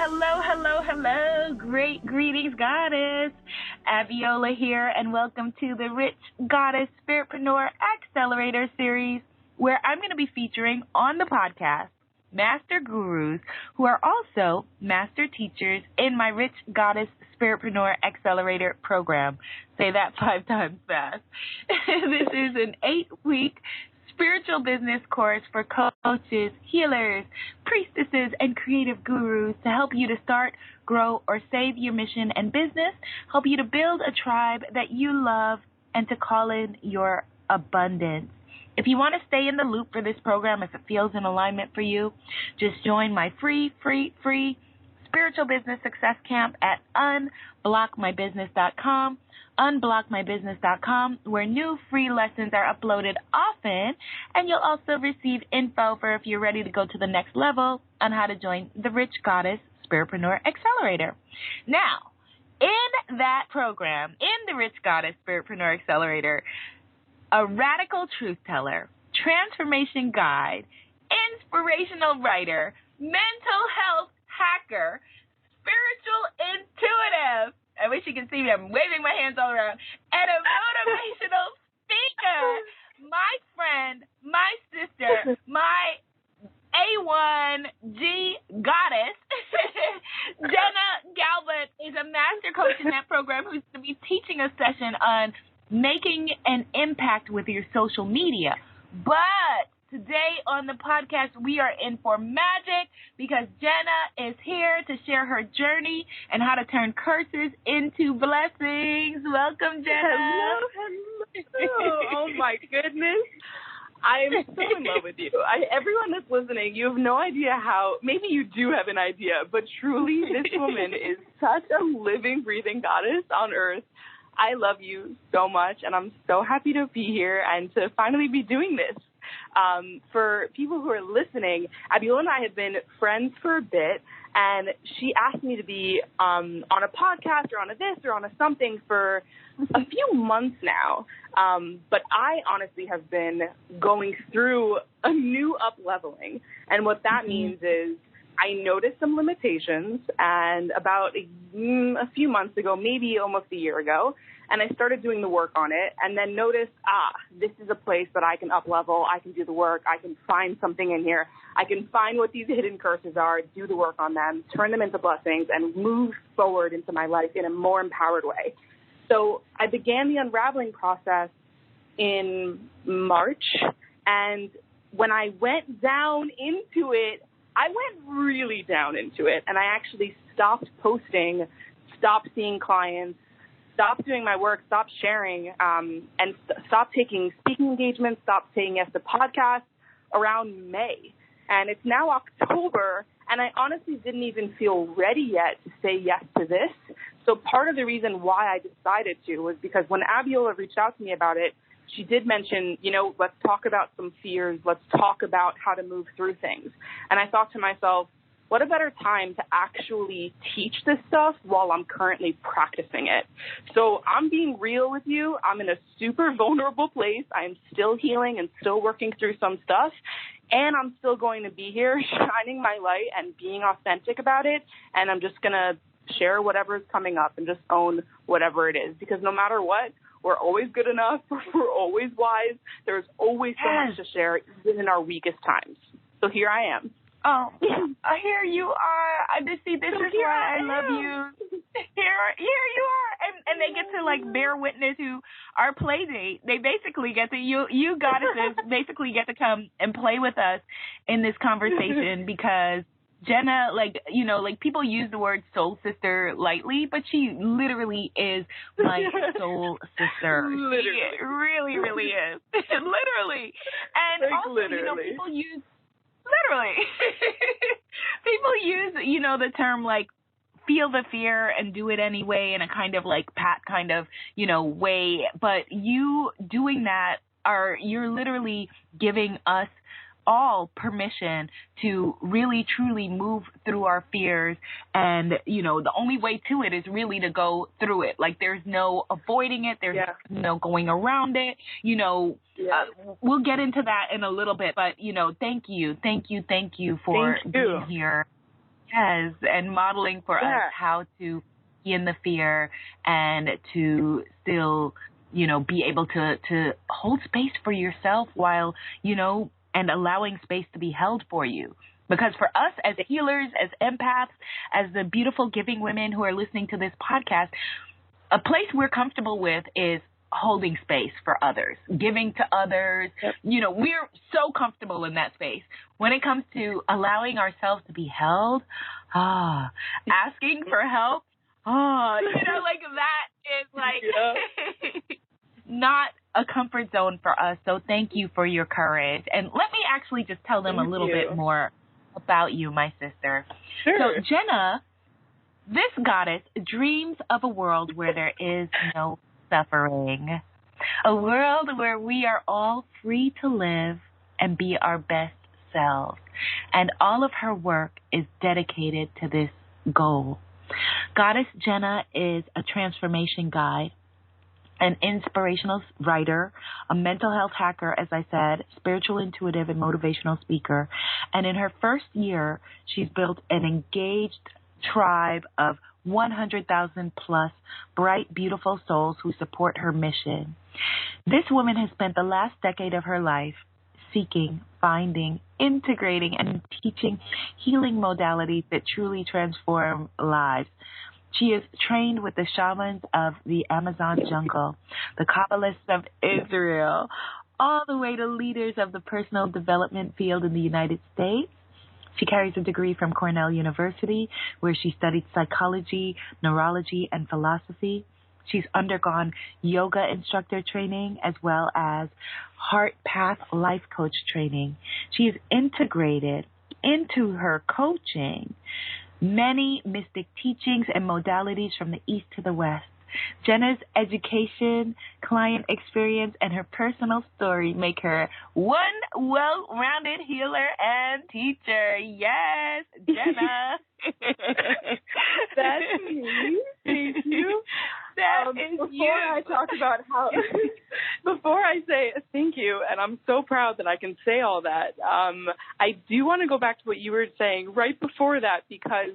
Hello. Great greetings, Goddess. Abiola here, and welcome to the Rich Goddess Spiritpreneur Accelerator series, where I'm going to be featuring on the podcast master gurus who are also master teachers in my Rich Goddess Spiritpreneur Accelerator program. Say that 5 times fast. This is an 8-week spiritual business course for coaches, healers, priestesses, and creative gurus to help you to start, grow, or save your mission and business, help you to build a tribe that you love, and to call in your abundance. If you want to stay in the loop for this program, if it feels in alignment for you, just join my free spiritual business success camp at unblockmybusiness.com. unblockmybusiness.com, where new free lessons are uploaded often, and you'll also receive info for if you're ready to go to the next level on how to join the Rich Goddess Spiritpreneur Accelerator. Now, in that program, in the Rich Goddess Spiritpreneur Accelerator, a radical truth teller, transformation guide, inspirational writer, mental health hacker, spiritual intuitive, I wish you could see me, I'm waving my hands all around, and a motivational speaker, my friend, my sister, my A1G goddess, Jenna Galbut, is a master coach in that program who's going to be teaching a session on making an impact with your social media. But today on the podcast, we are in for magic because Jenna is here to share her journey and how to turn curses into blessings. Welcome, Jenna. Hello. Oh, my goodness. I am so in love with you. Everyone that's listening, you have no idea how, maybe you do have an idea, but truly this woman is such a living, breathing goddess on earth. I love you so much, and I'm so happy to be here and to finally be doing this. For people who are listening, Abiola and I have been friends for a bit, and she asked me to be on a podcast or on a this or on a something for a few months now. But I honestly have been going through a new up-leveling, and what that means is I noticed some limitations, and about a few months ago, maybe almost a year ago, and I started doing the work on it, and then noticed, this is a place that I can up-level, I can do the work, I can find something in here, I can find what these hidden curses are, do the work on them, turn them into blessings, and move forward into my life in a more empowered way. So I began the unraveling process in March, and when I went down into it, I went really down into it, and I actually stopped posting, stopped seeing clients, stopped doing my work, stopped sharing, and stopped taking speaking engagements, stopped saying yes to podcasts around May. And it's now October, and I honestly didn't even feel ready yet to say yes to this. So part of the reason why I decided to was because when Abiola reached out to me about it, she did mention, let's talk about some fears. Let's talk about how to move through things. And I thought to myself, what a better time to actually teach this stuff while I'm currently practicing it. So I'm being real with you. I'm in a super vulnerable place. I'm still healing and still working through some stuff. And I'm still going to be here shining my light and being authentic about it. And I'm just going to share whatever is coming up and just own whatever it is. Because no matter what, we're always good enough. We're always wise. There's always so much to share, even in our weakest times. So here I am. Oh, here you are. This is why I love you. Here you are. And they get to, bear witness to our play date. They basically get to, you goddesses basically get to come and play with us in this conversation because Jenna, people use the word soul sister lightly, but she literally is my soul sister. Literally. She really, really is. Literally. And also, literally. People use the term feel the fear and do it anyway in a kind of pat kind of, way. But you doing that you're literally giving us all permission to really truly move through our fears, and the only way to it is really to go through it. There's no avoiding it, there's no going around it. We'll get into that in a little bit, but thank you for being here Yes, and modeling for us how to be in the fear and to still, be able to hold space for yourself while, and allowing space to be held for you. Because for us as healers, as empaths, as the beautiful giving women who are listening to this podcast, a place we're comfortable with is holding space for others, giving to others. Yep. We're so comfortable in that space. When it comes to allowing ourselves to be held, asking for help, like that is like not a comfort zone for us. So thank you for your courage. And let me actually just tell them a little bit more about you, my sister. Sure. So Jenna, this goddess dreams of a world where there is no suffering, a world where we are all free to live and be our best selves. And all of her work is dedicated to this goal. Goddess Jenna is a transformation guide, an inspirational writer, a mental health hacker, as I said, spiritual intuitive and motivational speaker. And in her first year, she's built an engaged tribe of 100,000 plus bright, beautiful souls who support her mission. This woman has spent the last decade of her life seeking, finding, integrating, and teaching healing modalities that truly transform lives. She is trained with the shamans of the Amazon jungle, the Kabbalists of Israel, all the way to leaders of the personal development field in the United States. She carries a degree from Cornell University, where she studied psychology, neurology, and philosophy. She's undergone yoga instructor training as well as Heart Path life coach training. She has integrated into her coaching many mystic teachings and modalities from the East to the West. Jenna's education, client experience, and her personal story make her one well-rounded healer and teacher. Yes, Jenna. That's me. Thank you. That is before you. I talk about how, before I say thank you, and I'm so proud that I can say all that, I do want to go back to what you were saying right before that, because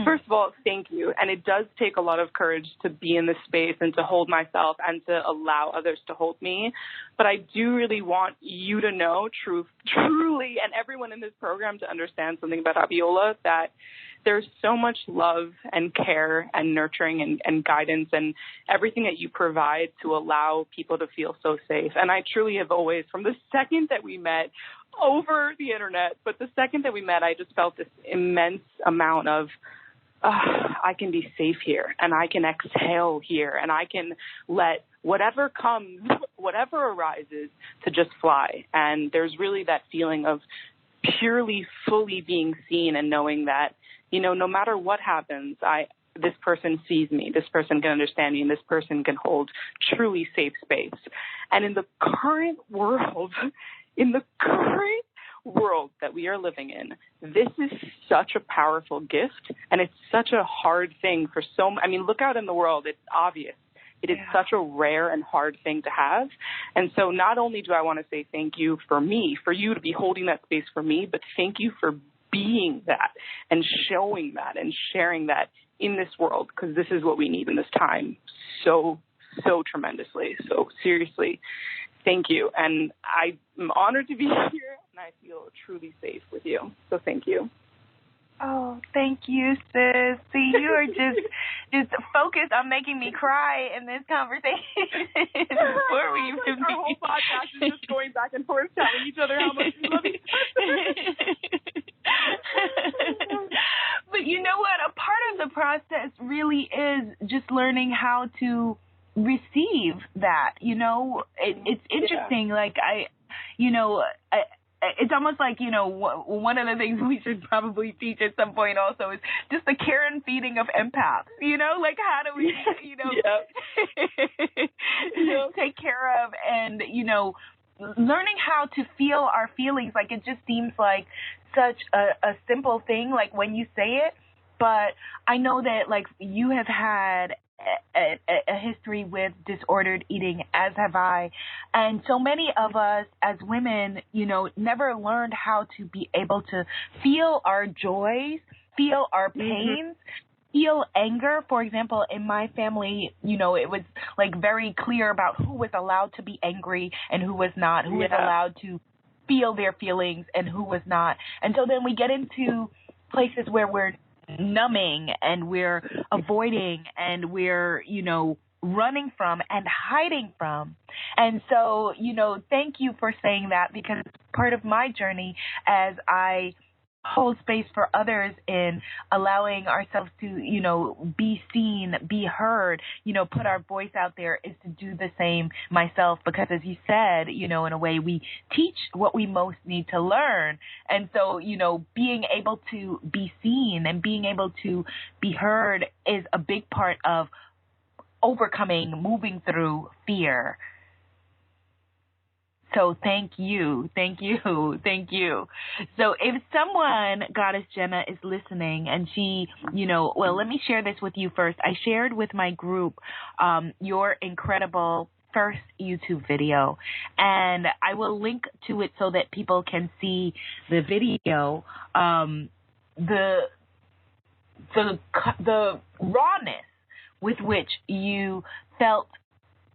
first of all, thank you. And it does take a lot of courage to be in this space and to hold myself and to allow others to hold me. But I do really want you to know truly, and everyone in this program to understand something about Abiola, that there's so much love and care and nurturing and guidance and everything that you provide to allow people to feel so safe. And I truly have always, from the second that we met over the internet, but the second that we met, I just felt this immense amount of, I can be safe here and I can exhale here and I can let whatever comes, whatever arises, to just fly. And there's really that feeling of purely, fully being seen and knowing that, no matter what happens, this person sees me, this person can understand me, and this person can hold truly safe space. And in the current world, that we are living in, this is such a powerful gift, and it's such a hard thing for look out in the world, it's obvious. It is such a rare and hard thing to have. And so not only do I want to say thank you for me, for you to be holding that space for me, but thank you for being that and showing that and sharing that in this world, because this is what we need in this time so tremendously. So seriously, thank you. And I'm honored to be here, and I feel truly safe with you. So thank you. Oh, thank you, sis. See, you are just focused on making me cry in this conversation before we even our whole podcast is just going back and forth telling each other how much we love each other. But you know what? A part of the process really is just learning how to receive that. It's interesting. Like it's almost like, one of the things we should probably teach at some point also is just the care and feeding of empaths, like how do we, take care of and, learning how to feel our feelings. Like it just seems like such a simple thing, like when you say it, but I know that like you have had a history with disordered eating, as have I. And so many of us as women, never learned how to be able to feel our joys, feel our pains, feel anger. For example, in my family, you know, it was like very clear about who was allowed to be angry and who was not, who was allowed to feel their feelings and who was not. And so then we get into places where we're numbing and we're avoiding and we're, you know, running from and hiding from. And so, you know, thank you for saying that, because it's part of my journey as I hold space for others in allowing ourselves to, you know, be seen, be heard, you know, put our voice out there, is to do the same myself. Because as you said, you know, in a way we teach what we most need to learn. And so, you know, being able to be seen and being able to be heard is a big part of overcoming, moving through fear. So thank you. So if someone, Goddess Jenna, is listening and she, you know, well, let me share this with you first. I shared with my group your incredible first YouTube video, and I will link to it so that people can see the video, the rawness with which you felt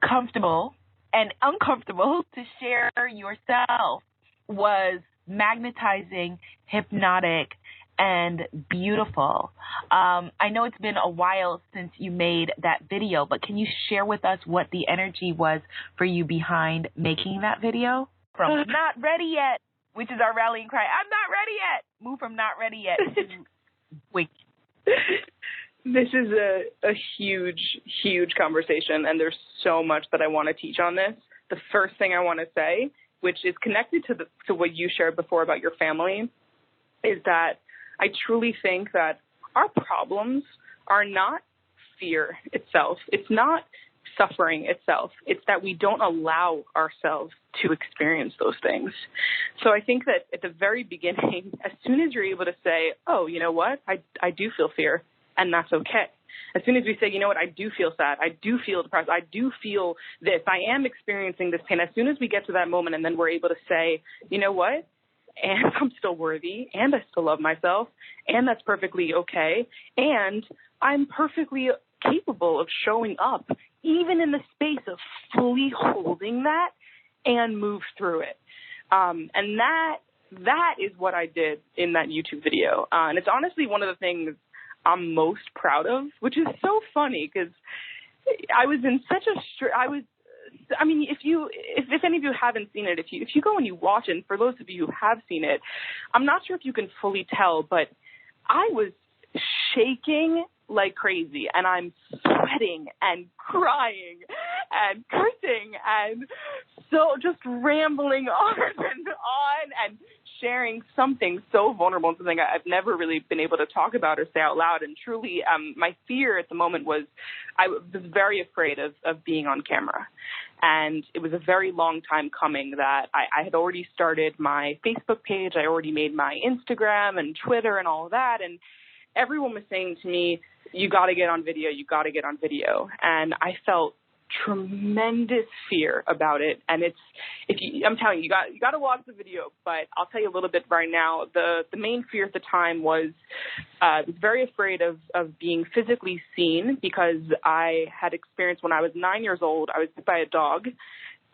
comfortable and uncomfortable to share yourself was magnetizing, hypnotic, and beautiful. I know it's been a while since you made that video, but can you share with us what the energy was for you behind making that video? From not ready yet, which is our rallying cry, I'm not ready yet. Move from not ready yet to wait. This is a huge, huge conversation, and there's so much that I want to teach on this. The first thing I want to say, which is connected to what you shared before about your family, is that I truly think that our problems are not fear itself. It's not suffering itself. It's that we don't allow ourselves to experience those things. So I think that at the very beginning, as soon as you're able to say, oh, you know what, I do feel fear, and that's okay. As soon as we say, you know what, I do feel sad, I do feel depressed, I do feel this, I am experiencing this pain, as soon as we get to that moment and then we're able to say, you know what, and I'm still worthy, and I still love myself, and that's perfectly okay, and I'm perfectly capable of showing up, even in the space of fully holding that, and move through it. And that is what I did in that YouTube video. And it's honestly one of the things I'm most proud of, which is so funny because I was in such a if any of you haven't seen it, if you go and you watch it, and for those of you who have seen it, I'm not sure if you can fully tell, but I was shaking like crazy, and I'm sweating and crying and cursing and so just rambling on and sharing something so vulnerable and something I've never really been able to talk about or say out loud. And truly, my fear at the moment was I was very afraid of being on camera. And it was a very long time coming that I had already started my Facebook page. I already made my Instagram and Twitter and all of that. And everyone was saying to me, you got to get on video, you got to get on video. And I felt tremendous fear about it. And I'm telling you, you got to watch the video, but I'll tell you a little bit right now. The main fear at the time was I was very afraid of being physically seen, because I had experienced when I was 9 years old, I was bit by a dog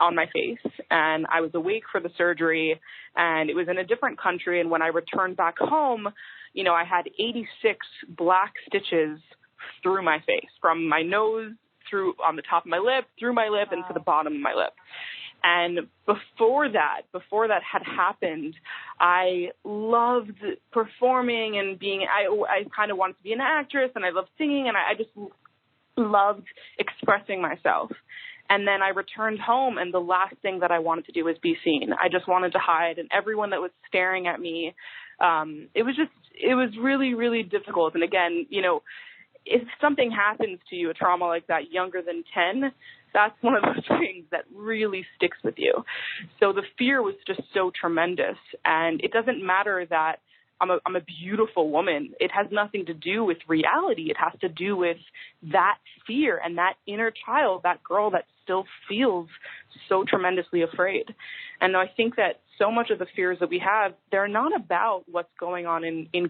on my face, and I was awake for the surgery, and it was in a different country. And when I returned back home, you know, I had 86 black stitches through my face, from my nose through on the top of my lip, through my lip, and to the bottom of my lip. And before that had happened, I loved performing and I kind of wanted to be an actress, and I loved singing, and I just loved expressing myself. And then I returned home, and the last thing that I wanted to do was be seen. I just wanted to hide, and everyone that was staring at me, it was really, really difficult. And again, you know, if something happens to you, a trauma like that, younger than 10, that's one of those things that really sticks with you. So the fear was just so tremendous. And it doesn't matter that I'm a beautiful woman. It has nothing to do with reality. It has to do with that fear and that inner child, that girl that still feels so tremendously afraid. And I think that so much of the fears that we have, they're not about what's going on in